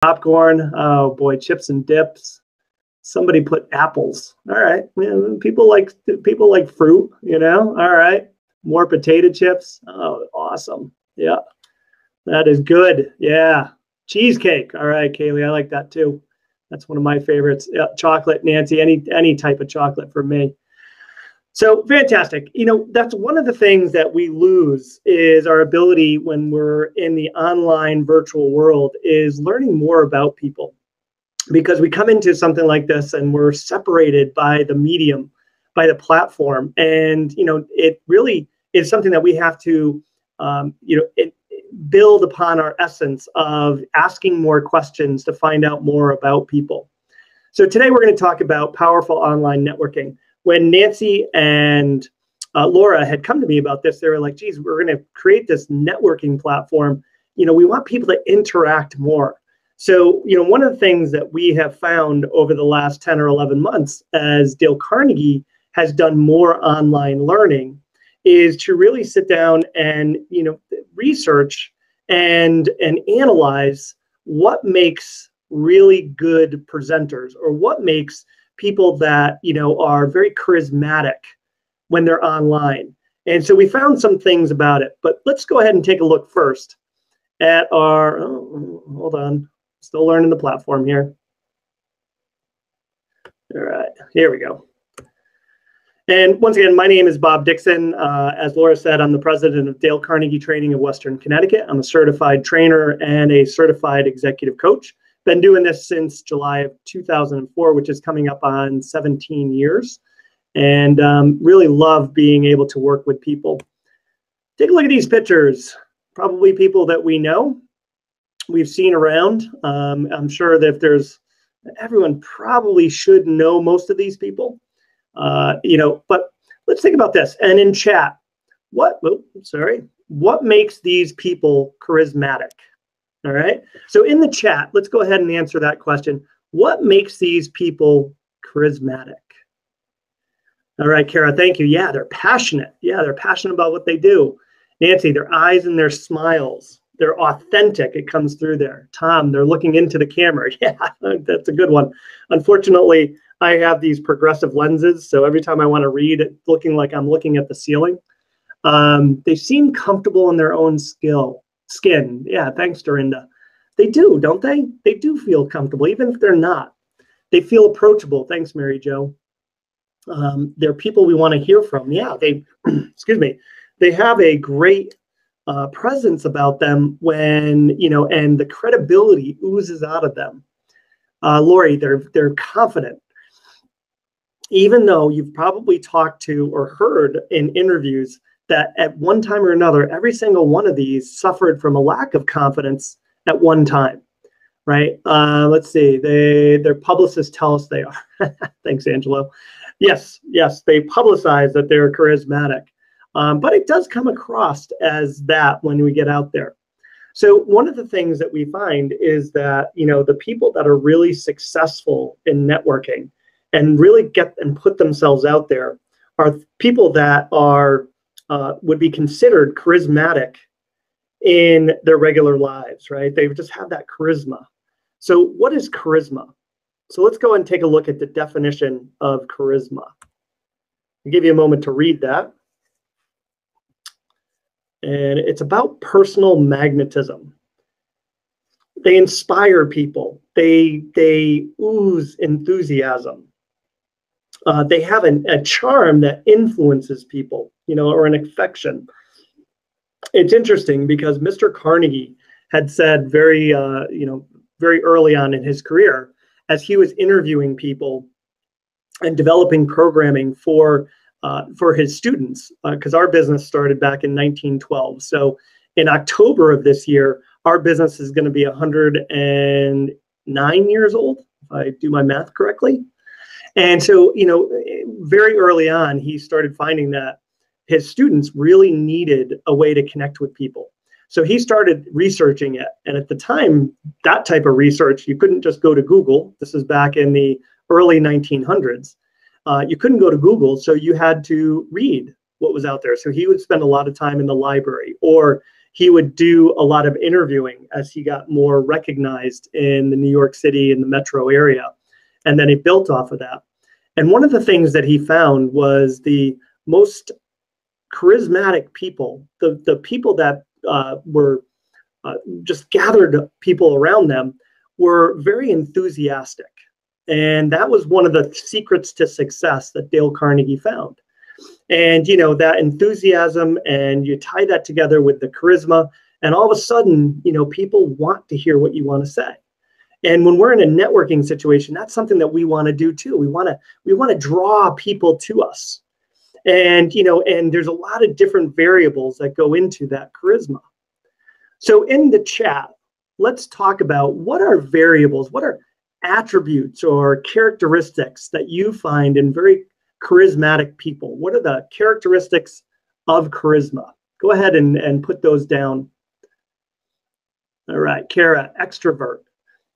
Popcorn. Oh boy, chips and dips. Somebody put apples. All right. People like fruit, you know. All right. More potato chips. Oh, awesome. Yeah. That is good. Yeah. Cheesecake. All right, Kaylee. I like that too. That's one of my favorites. Yeah, chocolate, Nancy, any type of chocolate for me. So fantastic. You know, that's one of the things that we lose is our ability when we're in the online virtual world is learning more about people, because we come into something like this and we're separated by the medium, by the platform. And, you know, it really is something that we have to, build upon our essence of asking more questions to find out more about people. So today we're going to talk about powerful online networking. When Nancy and Laura had come to me about this, they were like, geez, we're going to create this networking platform. You know, we want people to interact more. So, you know, one of the things that we have found over the last 10 or 11 months as Dale Carnegie has done more online learning is to really sit down and, you know, research and analyze what makes really good presenters, or what makes people that, you know, are very charismatic when they're online. And so we found some things about it, but let's go ahead and take a look first at our, hold on, still learning the platform here. All right, here we go. And once again, my name is Bob Dickson. As Laura said, I'm the president of Dale Carnegie Training of Western Connecticut. I'm a certified trainer and a certified executive coach. Been doing this since July of 2004, which is coming up on 17 years. And really love being able to work with people. Take a look at these pictures. Probably people that we know, we've seen around. I'm sure that everyone probably should know most of these people. You know, but let's think about this. And in chat, what makes these people charismatic? All right. So in the chat, let's go ahead and answer that question. What makes these people charismatic? All right, Kara, thank you. Yeah, they're passionate. Yeah, they're passionate about what they do. Nancy, their eyes and their smiles. They're authentic. It comes through there. Tom, they're looking into the camera. Yeah, that's a good one. Unfortunately, I have these progressive lenses, so every time I want to read, it's looking like I'm looking at the ceiling. They seem comfortable in their own skin. Yeah, thanks, Dorinda. They do, don't they? They do feel comfortable, even if they're not. They feel approachable. Thanks, Mary Jo. They're people we want to hear from. Yeah, they, excuse me, they have a great presence about them when, you know, and the credibility oozes out of them. Lori, they're confident. Even though you've probably talked to or heard in interviews that at one time or another, every single one of these suffered from a lack of confidence at one time, right? Let's see, their publicists tell us they are. Thanks, Angelo. Yes, they publicize that they're charismatic, but it does come across as that when we get out there. So one of the things that we find is that, you know, the people that are really successful in networking and really get and put themselves out there are people that are would be considered charismatic in their regular lives, right? They just have that charisma. So what is charisma? So let's go and take a look at the definition of charisma. I'll give you a moment to read that. And it's about personal magnetism. They inspire people. They ooze enthusiasm. They have a charm that influences people, you know, or an affection. It's interesting because Mr. Carnegie had said very early on in his career, as he was interviewing people and developing programming for his students, because our business started back in 1912. So in October of this year, our business is going to be 109 years old, if I do my math correctly. And so, you know, very early on, he started finding that his students really needed a way to connect with people. So he started researching it. And at the time, that type of research, you couldn't just go to Google. This is back in the early 1900s. You couldn't go to Google, so you had to read what was out there. So he would spend a lot of time in the library, or he would do a lot of interviewing as he got more recognized in the New York City and the metro area. And then he built off of that. And one of the things that he found was the most charismatic people, the people that were just gathered people around them, were very enthusiastic. And that was one of the secrets to success that Dale Carnegie found. And, you know, that enthusiasm, and you tie that together with the charisma, and all of a sudden, you know, people want to hear what you want to say. And when we're in a networking situation, that's something that we want to do too. We want to draw people to us. And, you know, and there's a lot of different variables that go into that charisma. So in the chat, let's talk about what are variables, what are attributes or characteristics that you find in very charismatic people. What are the characteristics of charisma? Go ahead and put those down. All right, Kara, extrovert.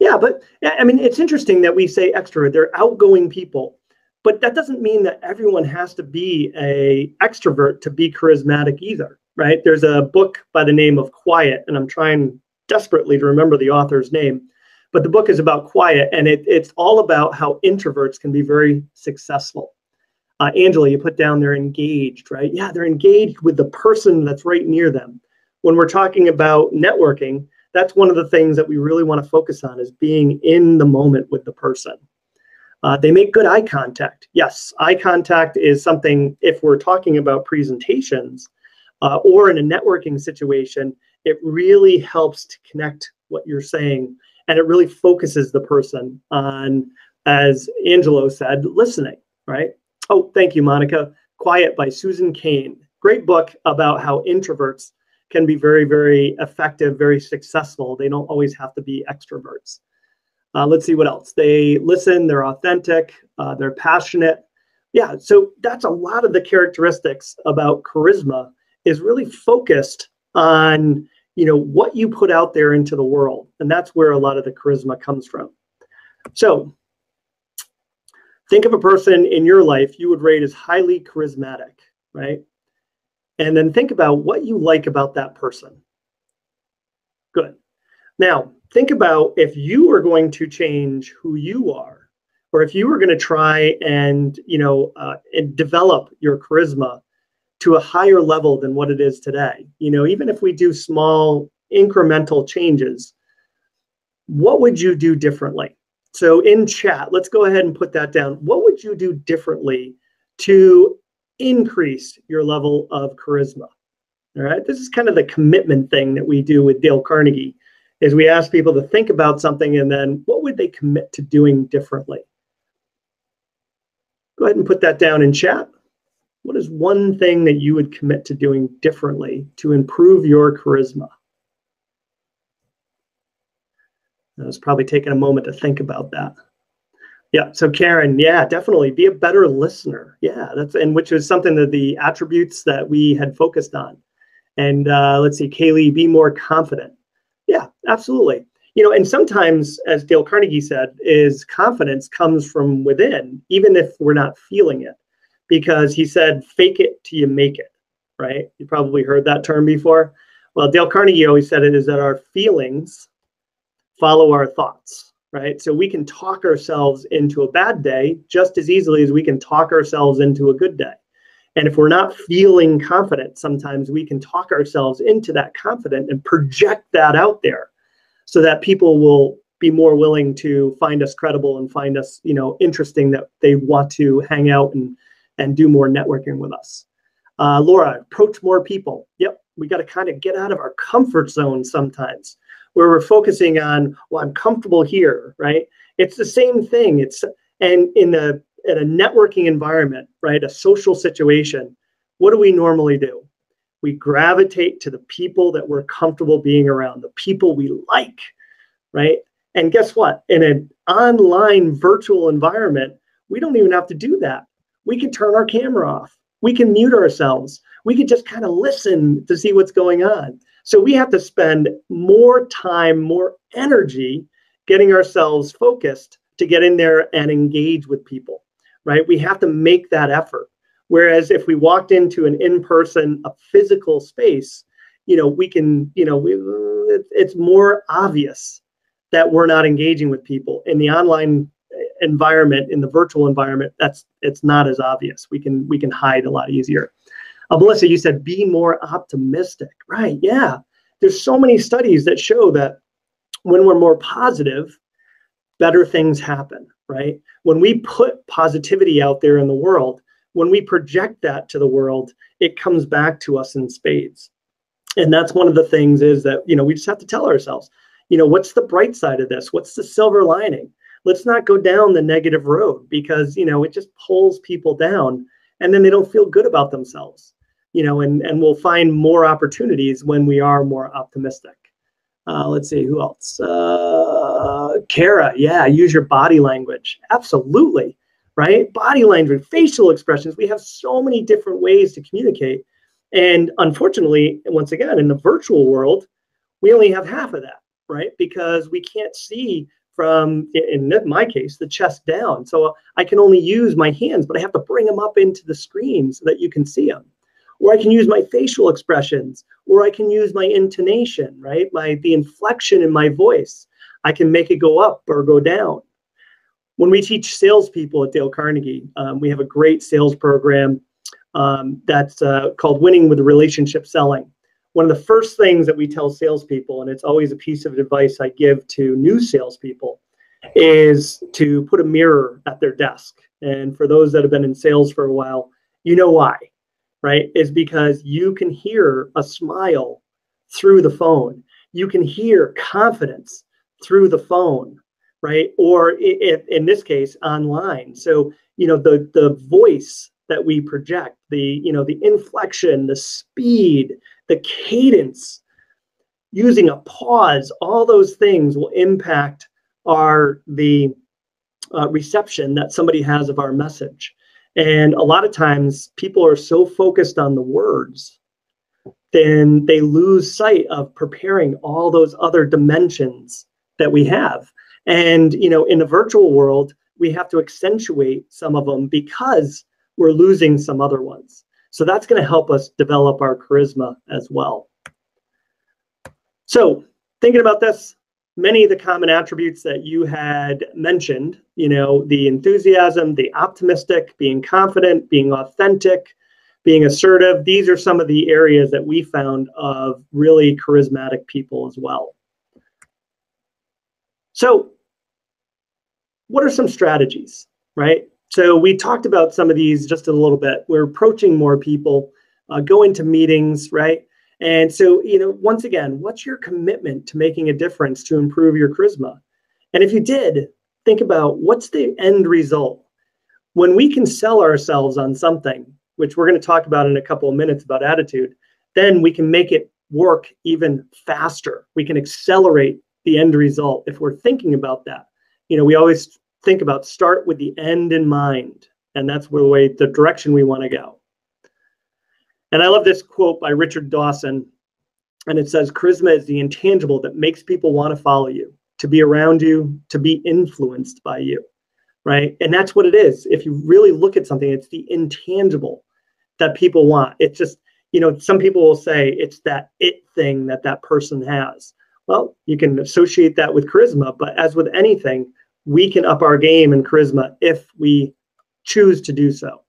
Yeah, but I mean, it's interesting that we say extrovert. They're outgoing people, but that doesn't mean that everyone has to be an extrovert to be charismatic either, right? There's a book by the name of Quiet, and I'm trying desperately to remember the author's name, but the book is about quiet, and it's all about how introverts can be very successful. Angela, you put down they're engaged, right? Yeah, they're engaged with the person that's right near them. When we're talking about networking, that's one of the things that we really want to focus on, is being in the moment with the person. They make good eye contact. Yes, eye contact is something, if we're talking about presentations or in a networking situation, it really helps to connect what you're saying. And it really focuses the person on, as Angelo said, listening, right? Oh, thank you, Monica. Quiet by Susan Cain. Great book about how introverts can be very, very effective, very successful. They don't always have to be extroverts. Let's see what else. They listen, they're authentic, they're passionate. Yeah, so that's a lot of the characteristics about charisma, is really focused on, you know, what you put out there into the world. And that's where a lot of the charisma comes from. So think of a person in your life you would rate as highly charismatic, right? And then think about what you like about that person. Good. Now, think about if you were going to change who you are, or if you were going to try and, you know, and develop your charisma to a higher level than what it is today. You know, even if we do small incremental changes, what would you do differently? So in chat, let's go ahead and put that down. What would you do differently to increase your level of charisma? All right, this is kind of the commitment thing that we do with Dale Carnegie, is we ask people to think about something and then what would they commit to doing differently? Go ahead and put that down in chat. What is one thing that you would commit to doing differently to improve your charisma? I was probably taking a moment to think about that. Yeah, so Karen, yeah, definitely be a better listener. Yeah, and which is something that the attributes that we had focused on. And let's see, Kaylee, be more confident. Yeah, absolutely. You know, and sometimes, as Dale Carnegie said, is confidence comes from within, even if we're not feeling it. Because he said, fake it till you make it, right? You probably heard that term before. Well, Dale Carnegie always said it is that our feelings follow our thoughts, right? So we can talk ourselves into a bad day just as easily as we can talk ourselves into a good day. And if we're not feeling confident, sometimes we can talk ourselves into that confident and project that out there so that people will be more willing to find us credible and find us, you know, interesting, that they want to hang out and do more networking with us. Laura, approach more people. Yep, we got to kind of get out of our comfort zone sometimes, where we're focusing on, well, I'm comfortable here, right? It's the same thing. And in a networking environment, right, a social situation, what do we normally do? We gravitate to the people that we're comfortable being around, the people we like, right? And guess what? In an online virtual environment, we don't even have to do that. We can turn our camera off. We can mute ourselves. We can just kind of listen to see what's going on. So we have to spend more time, more energy getting ourselves focused to get in there and engage with people, right? We have to make that effort. Whereas if we walked into an in-person, a physical space, we can, it's more obvious that we're not engaging with people. In the online environment, in the virtual environment, it's not as obvious. We can hide a lot easier. Melissa, you said be more optimistic, right? Yeah, there's so many studies that show that when we're more positive, better things happen, right? When we put positivity out there in the world, when we project that to the world, it comes back to us in spades. And that's one of the things is that, we just have to tell ourselves, what's the bright side of this? What's the silver lining? Let's not go down the negative road because, it just pulls people down and then they don't feel good about themselves, and we'll find more opportunities when we are more optimistic. Let's see, who else? Kara, yeah, use your body language. Absolutely, right? Body language, facial expressions. We have so many different ways to communicate. And unfortunately, once again, in the virtual world, we only have half of that, right? Because we can't see from, in my case, the chest down. So I can only use my hands, but I have to bring them up into the screen so that you can see them. Or I can use my facial expressions, or I can use my intonation, right? The inflection in my voice. I can make it go up or go down. When we teach salespeople at Dale Carnegie, we have a great sales program that's called Winning with Relationship Selling. One of the first things that we tell salespeople, and it's always a piece of advice I give to new salespeople, is to put a mirror at their desk. And for those that have been in sales for a while, you know why, right? Is because you can hear a smile through the phone. You can hear confidence through the phone, right? Or in this case, online. So, the voice that we project, the inflection, the speed, the cadence, using a pause, all those things will impact the reception that somebody has of our message. And a lot of times people are so focused on the words, then they lose sight of preparing all those other dimensions that we have. And, in the virtual world, we have to accentuate some of them because we're losing some other ones. So that's going to help us develop our charisma as well. So thinking about this, many of the common attributes that you had mentioned, the enthusiasm, the optimistic, being confident, being authentic, being assertive, these are some of the areas that we found of really charismatic people as well. So what are some strategies, right? So we talked about some of these just a little bit. We're approaching more people, going to meetings, right? And so, once again, what's your commitment to making a difference to improve your charisma? And if you did, think about what's the end result. When we can sell ourselves on something, which we're going to talk about in a couple of minutes about attitude, then we can make it work even faster. We can accelerate the end result if we're thinking about that. We always think about start with the end in mind, and that's the direction we want to go. And I love this quote by Richard Dawson, and it says, charisma is the intangible that makes people want to follow you, to be around you, to be influenced by you, right? And that's what it is. If you really look at something, it's the intangible that people want. It's just, some people will say it's that it thing that person has. Well, you can associate that with charisma, but as with anything, we can up our game in charisma if we choose to do so.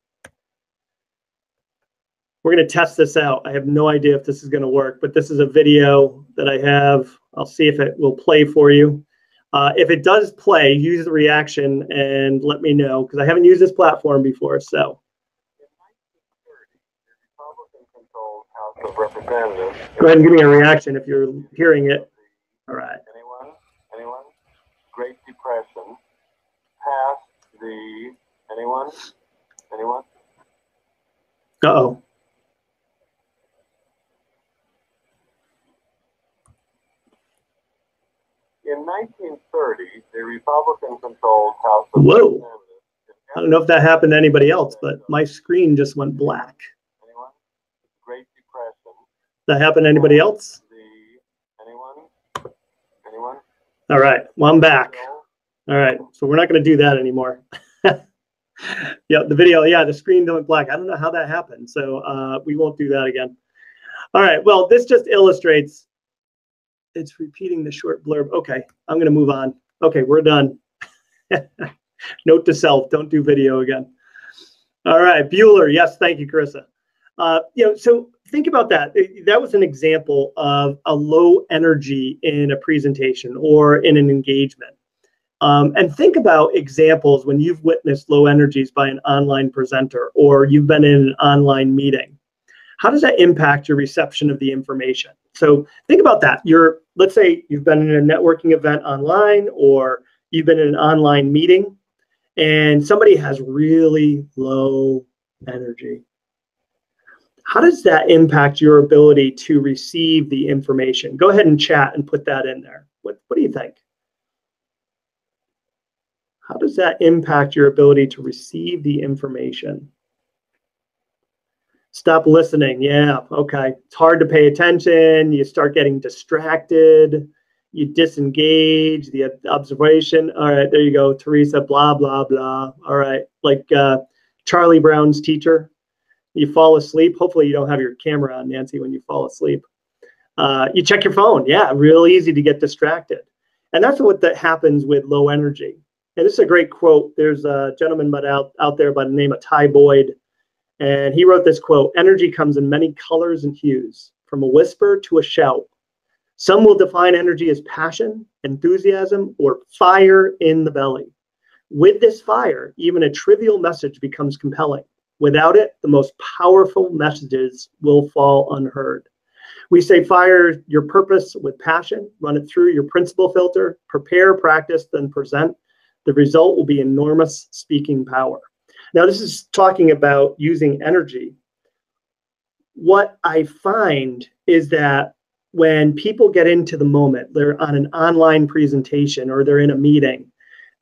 We're going to test this out. I have no idea if this is going to work, but this is a video that I have. I'll see if it will play for you. If it does play, use the reaction and let me know, because I haven't used this platform before. So. In 1930, the Republican-controlled House of Representatives. Go ahead and give me a reaction if you're hearing it. All right. Anyone? Great Depression passed the anyone? Uh-oh. In 1930, the Republican-controlled House of Representatives. I don't know if that happened to anybody else, but my screen just went black. Anyone? Great Depression. That happened to anybody else? Anyone? All right. Well, I'm back. All right. So we're not going to do that anymore. Yeah, the video. Yeah, the screen went black. I don't know how that happened. So we won't do that again. All right, well, this just illustrates, it's repeating the short blurb. Okay, I'm going to move on. Okay, we're done. Note to self, don't do video again. All right, Bueller, yes, thank you, Carissa. So think about that. That was an example of a low energy in a presentation or in an engagement. And think about examples when you've witnessed low energies by an online presenter or you've been in an online meeting. How does that impact your reception of the information? So think about that. Let's say you've been in a networking event online or you've been in an online meeting and somebody has really low energy. How does that impact your ability to receive the information? Go ahead and chat and put that in there. What do you think? How does that impact your ability to receive the information? Stop listening. Yeah, okay. It's hard to pay attention. You start getting distracted. You disengage the observation. All right, there you go. Teresa, blah, blah, blah. All right, like Charlie Brown's teacher. You fall asleep. Hopefully you don't have your camera on, Nancy, when you fall asleep. You check your phone. Yeah, real easy to get distracted. And that's what that happens with low energy. And this is a great quote. There's a gentleman out there by the name of Ty Boyd. And he wrote this quote: energy comes in many colors and hues, from a whisper to a shout. Some will define energy as passion, enthusiasm, or fire in the belly. With this fire, even a trivial message becomes compelling. Without it, the most powerful messages will fall unheard. We say fire your purpose with passion, run it through your principle filter, prepare, practice, then present. The result will be enormous speaking power. Now, this is talking about using energy. What I find is that when people get into the moment, they're on an online presentation or they're in a meeting,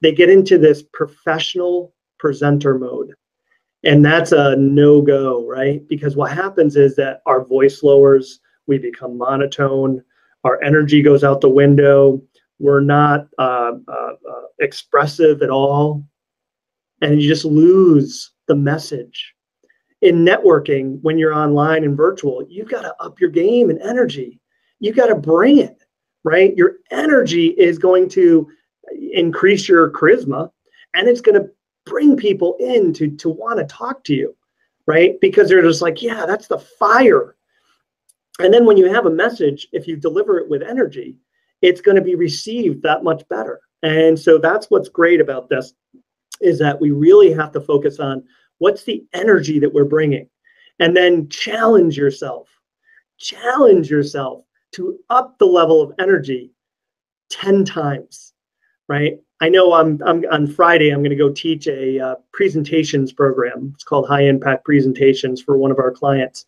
they get into this professional presenter mode. And that's a no-go, right? Because what happens is that our voice lowers, we become monotone, our energy goes out the window, we're not expressive at all, and you just lose the message. In networking, when you're online and virtual, you've got to up your game and energy. You've got to bring it, right? Your energy is going to increase your charisma, and it's going to bring people in to want to talk to you, right? Because they're just like, yeah, that's the fire. And then when you have a message, if you deliver it with energy, it's going to be received that much better. And so that's what's great about this, is that we really have to focus on what's the energy that we're bringing, and then challenge yourself to up the level of energy 10 times, right? I know I'm on Friday, I'm going to go teach a presentations program. It's called High Impact Presentations for one of our clients.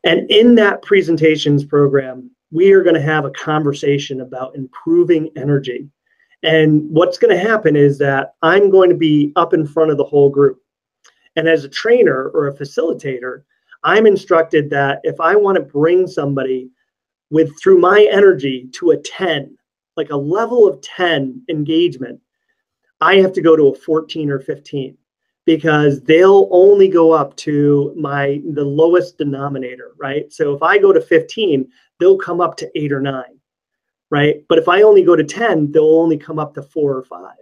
And in that presentations program, we are going to have a conversation about improving energy. And what's going to happen is that I'm going to be up in front of the whole group. And as a trainer or a facilitator, I'm instructed that if I want to bring somebody through my energy to a 10, like a level of 10 engagement, I have to go to a 14 or 15, because they'll only go up to the lowest denominator, right? So if I go to 15, they'll come up to 8 or 9. Right? But if I only go to 10, they'll only come up to 4 or 5.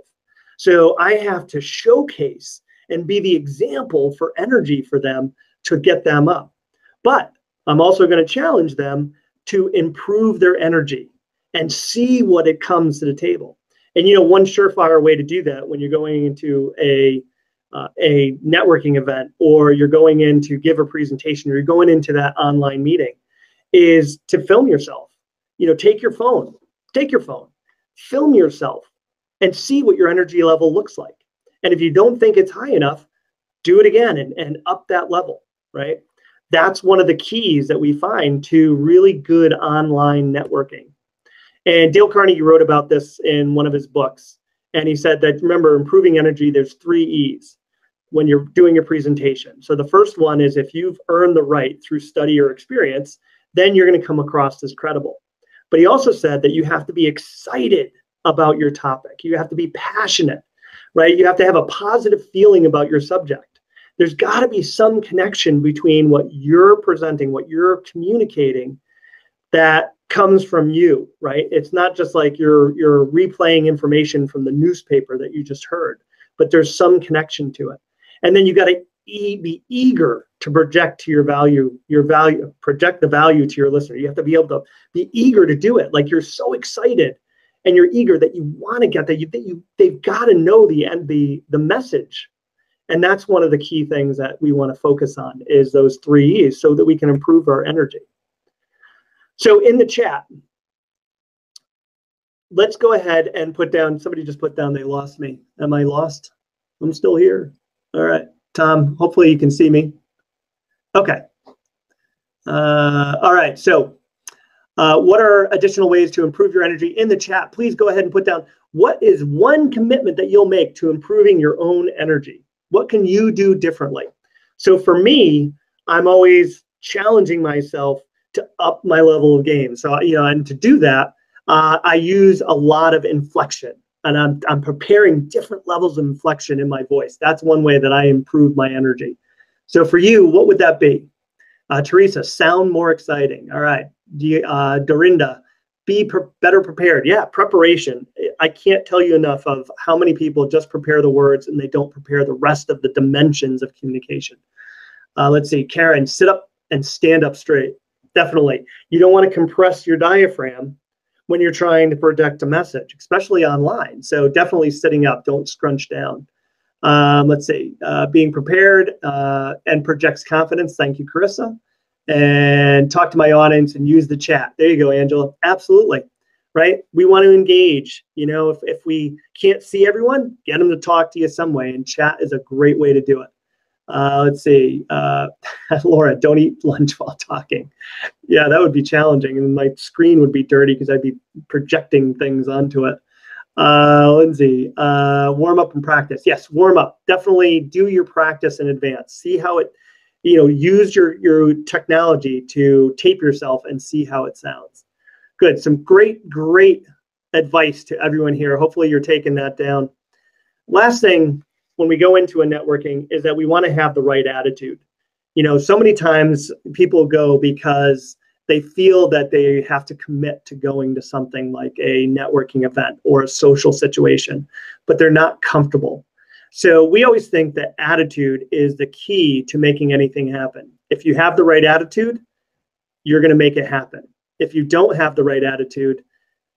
So I have to showcase and be the example for energy for them to get them up. But I'm also going to challenge them to improve their energy and see what it comes to the table. And, one surefire way to do that when you're going into a networking event, or you're going in to give a presentation, or you're going into that online meeting, is to film yourself. Take your phone, film yourself and see what your energy level looks like. And if you don't think it's high enough, do it again and up that level, right? That's one of the keys that we find to really good online networking. And Dale Carnegie wrote about this in one of his books. And he said that, remember, improving energy, there's 3 E's when you're doing your presentation. So the first one is, if you've earned the right through study or experience, then you're going to come across as credible. But he also said that you have to be excited about your topic. You have to be passionate, right? You have to have a positive feeling about your subject, there's got to be some connection between what you're presenting, what you're communicating, that comes from you, right? It's not just like you're replaying information from the newspaper that you just heard, but there's some connection to it. And then you got to be eager to project to your value, project the value to your listener. You have to be able to be eager to do it. Like you're so excited and you're eager that you want to get that. They've got to know the message. And that's one of the key things that we want to focus on, is those 3 E's, so that we can improve our energy. So in the chat, let's go ahead and put down, somebody just put down they lost me. Am I lost? I'm still here. All right, Tom, hopefully you can see me. Okay. All right, so what are additional ways to improve your energy? In the chat, please go ahead and put down, what is one commitment that you'll make to improving your own energy? What can you do differently? So for me, I'm always challenging myself to up my level of game. So, and to do that, I use a lot of inflection, and I'm preparing different levels of inflection in my voice. That's one way that I improve my energy. So for you, what would that be? Teresa, sound more exciting. All right. Dorinda, be better prepared. Yeah, preparation. I can't tell you enough of how many people just prepare the words and they don't prepare the rest of the dimensions of communication. Let's see, Karen, sit up and stand up straight. Definitely. You don't want to compress your diaphragm when you're trying to project a message, especially online. So definitely sitting up, don't scrunch down. Let's see, being prepared and projects confidence. Thank you, Carissa. And talk to my audience and use the chat. There you go, Angela. Absolutely. Right? We want to engage. If we can't see everyone, get them to talk to you some way, and chat is a great way to do it. Let's see. Laura, don't eat lunch while talking. Yeah, that would be challenging, and my screen would be dirty because I'd be projecting things onto it. Lindsay, warm up and practice. Yes, warm up. Definitely do your practice in advance. See how it, use your technology to tape yourself and see how it sounds. Good. Some great advice to everyone here. Hopefully you're taking that down. Last thing, when we go into a networking, is that we want to have the right attitude. So many times people go because they feel that they have to commit to going to something like a networking event or a social situation, but they're not comfortable. So we always think that attitude is the key to making anything happen. If you have the right attitude, you're going to make it happen. If you don't have the right attitude,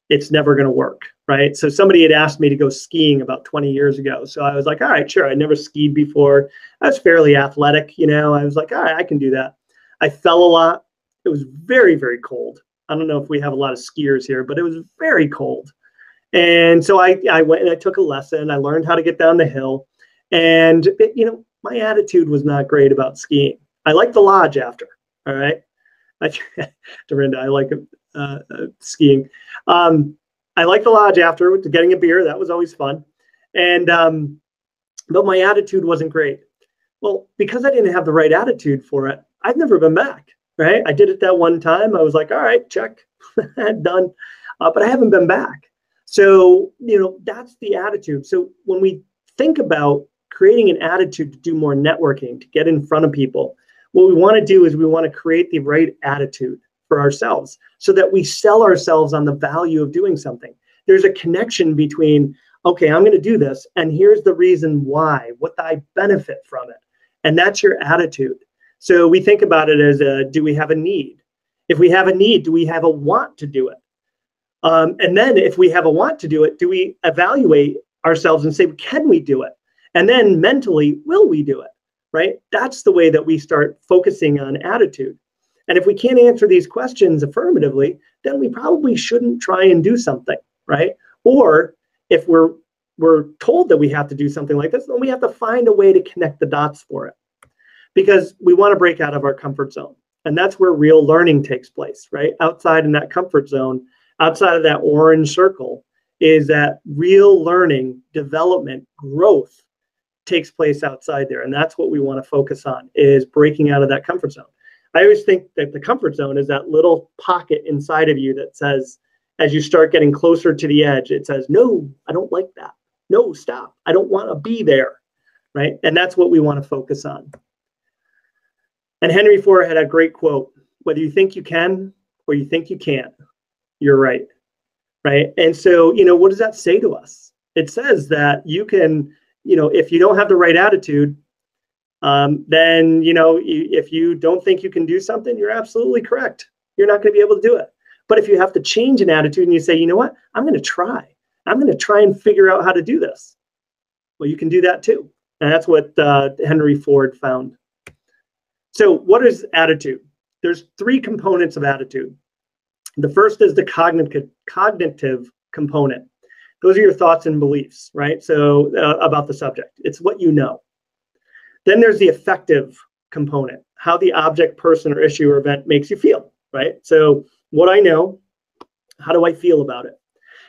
it's never going to work, right? So somebody had asked me to go skiing about 20 years ago. So I was like, all right, sure. I never skied before. I was fairly athletic, I was like, all right, I can do that. I fell a lot. It was very, very cold. I don't know if we have a lot of skiers here, but it was very cold. And so I went and I took a lesson. I learned how to get down the hill. And, my attitude was not great about skiing. I liked the lodge after, all right? Dorinda, I like skiing. I liked the lodge after, getting a beer. That was always fun. And but my attitude wasn't great. Well, because I didn't have the right attitude for it, I've never been back, right? I did it that one time. I was like, all right, check, done. But I haven't been back. So, that's the attitude. So when we think about creating an attitude to do more networking, to get in front of people, what we want to do is we want to create the right attitude for ourselves so that we sell ourselves on the value of doing something. There's a connection between, okay, I'm going to do this, and here's the reason why, what I benefit from it. And that's your attitude. So we think about it as do we have a need? If we have a need, do we have a want to do it? And then if we have a want to do it, do we evaluate ourselves and say, can we do it? And then mentally, will we do it? Right? That's the way that we start focusing on attitude. And if we can't answer these questions affirmatively, then we probably shouldn't try and do something, right? Or if we're told that we have to do something like this, then we have to find a way to connect the dots for it, because we want to break out of our comfort zone. And that's where real learning takes place, right? Outside in that comfort zone, outside of that orange circle, is that real learning, development, growth takes place outside there. And that's what we want to focus on, is breaking out of that comfort zone. I always think that the comfort zone is that little pocket inside of you that says, as you start getting closer to the edge, it says, no, I don't like that. No, stop. I don't want to be there. right? And that's what we want to focus on. And Henry Ford had a great quote: whether you think you can or you think you can't, you're right, right? And so, what does that say to us? It says that you can, if you don't have the right attitude, then, if you don't think you can do something, you're absolutely correct. You're not going to be able to do it. But if you have to change an attitude and you say, you know what, I'm going to try. I'm going to try and figure out how to do this. Well, you can do that too. And that's what Henry Ford found. So what is attitude? There's 3 components of attitude. The first is the cognitive component. Those are your thoughts and beliefs, right? So about the subject. It's what you know. Then there's the affective component, how the object, person, or issue or event makes you feel, right? So what I know, how do I feel about it?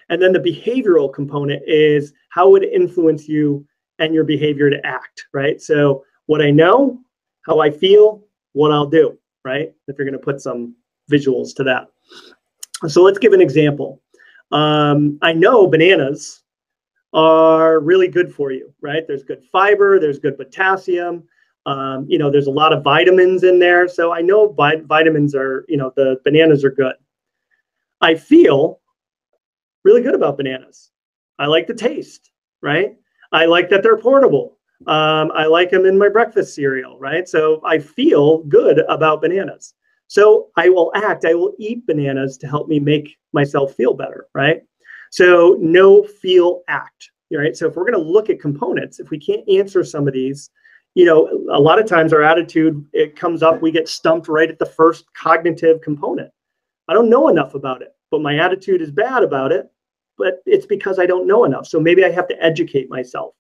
And then the behavioral component is how would it influence you and your behavior to act, right? So what I know, how I feel, what I'll do, right? If you're going to put some visuals to that. So let's give an example. I know bananas are really good for you, right? There's good fiber, there's good potassium, there's a lot of vitamins in there. So I know vitamins are, the bananas are good. I feel really good about bananas. I like the taste, right? I like that they're portable. I like them in my breakfast cereal, right? So I feel good about bananas. So I will eat bananas to help me make myself feel better, right? So know, feel, act, right? So if we're going to look at components, if we can't answer some of these, a lot of times our attitude, it comes up, we get stumped right at the first cognitive component. I don't know enough about it, but my attitude is bad about it, but it's because I don't know enough. So maybe I have to educate myself,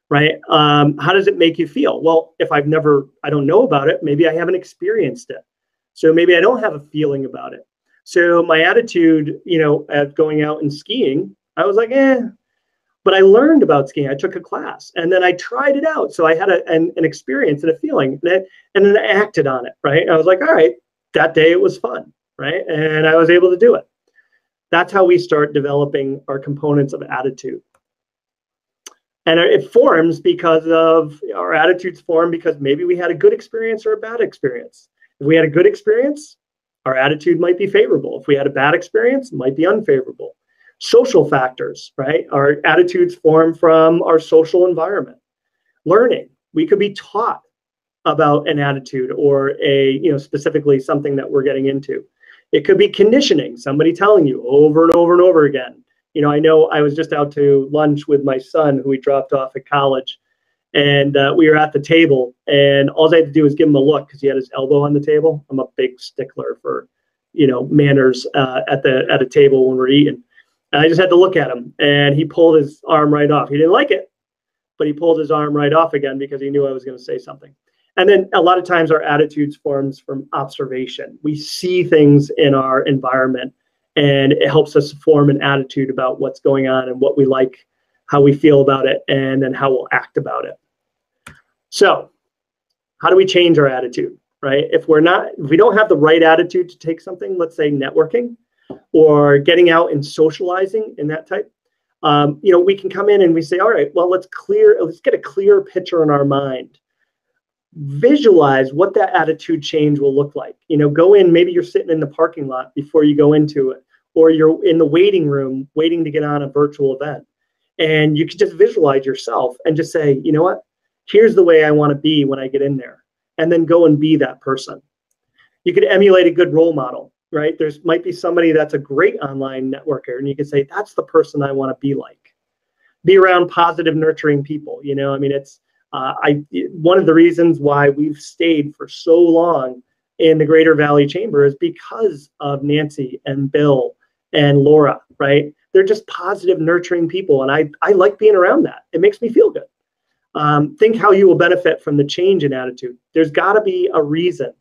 right? How does it make you feel? Well, if I don't know about it, maybe I haven't experienced it. So maybe I don't have a feeling about it. So my attitude, at going out and skiing, I was like, but I learned about skiing. I took a class and then I tried it out. So I had an experience and a feeling and then I acted on it, right? I was like, all right, that day it was fun, right? And I was able to do it. That's how we start developing our components of attitude. And it forms because of our attitudes form because maybe we had a good experience or a bad experience. If we had a good experience, our attitude might be favorable. If we had a bad experience, it might be unfavorable. Social factors, right? Our attitudes form from our social environment. Learning, we could be taught about an attitude or specifically something that we're getting into. It could be conditioning, somebody telling you over and over and over again. I know I was just out to lunch with my son who we dropped off at college. And we were at the table, and all I had to do was give him a look because he had his elbow on the table. I'm a big stickler for, manners at a table when we're eating. And I just had to look at him, and he pulled his arm right off. He didn't like it, but he pulled his arm right off again because he knew I was going to say something. And then a lot of times our attitudes forms from observation. We see things in our environment, and it helps us form an attitude about what's going on and what we like, how we feel about it, and then how we'll act about it. So how do we change our attitude, right? If we don't have the right attitude to take something, let's say networking or getting out and socializing and that type, we can come in and we say, all right, well, let's get a clear picture in our mind. Visualize what that attitude change will look like. Go in, maybe you're sitting in the parking lot before you go into it, or you're in the waiting room waiting to get on a virtual event. And you can just visualize yourself and just say, you know what? Here's the way I want to be when I get in there, and then go and be that person. You could emulate a good role model, right? There's might be somebody that's a great online networker, and you can say, that's the person I want to be like. Be around positive, nurturing people. It's one of the reasons why we've stayed for so long in the Greater Valley Chamber is because of Nancy and Bill and Laura, right? They're just positive, nurturing people, and I like being around that. It makes me feel good. Think how you will benefit from the change in attitude. There's got to be a reason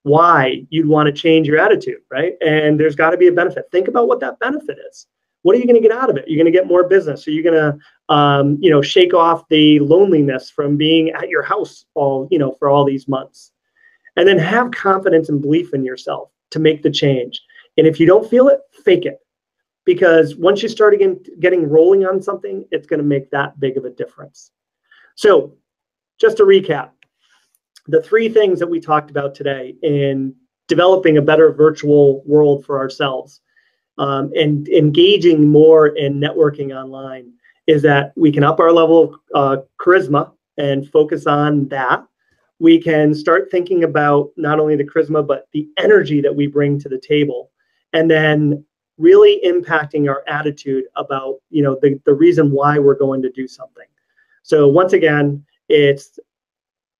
why you'd want to change your attitude, right? And there's got to be a benefit. Think about what that benefit is. What are you going to get out of it? You're going to get more business. Are you going to, shake off the loneliness from being at your house for all these months? And then have confidence and belief in yourself to make the change. And if you don't feel it, fake it. Because once you start getting rolling on something, it's going to make that big of a difference. So just to recap, the three things that we talked about today in developing a better virtual world for ourselves and engaging more in networking online is that we can up our level of charisma and focus on that. We can start thinking about not only the charisma, but the energy that we bring to the table, and then really impacting our attitude about, the reason why we're going to do something. So once again, it's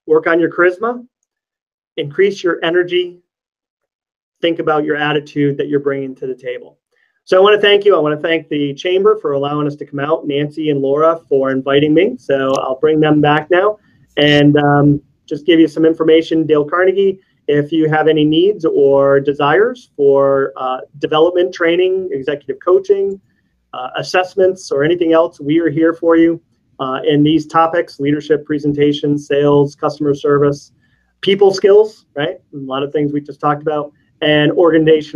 work on your charisma, increase your energy, think about your attitude that you're bringing to the table. So I want to thank you. I want to thank the Chamber for allowing us to come out, Nancy and Laura for inviting me. So I'll bring them back now and just give you some information. Dale Carnegie, if you have any needs or desires for development training, executive coaching, assessments, or anything else, we are here for you in these topics: leadership, presentations, sales, customer service, people skills, right? A lot of things we just talked about, and organizational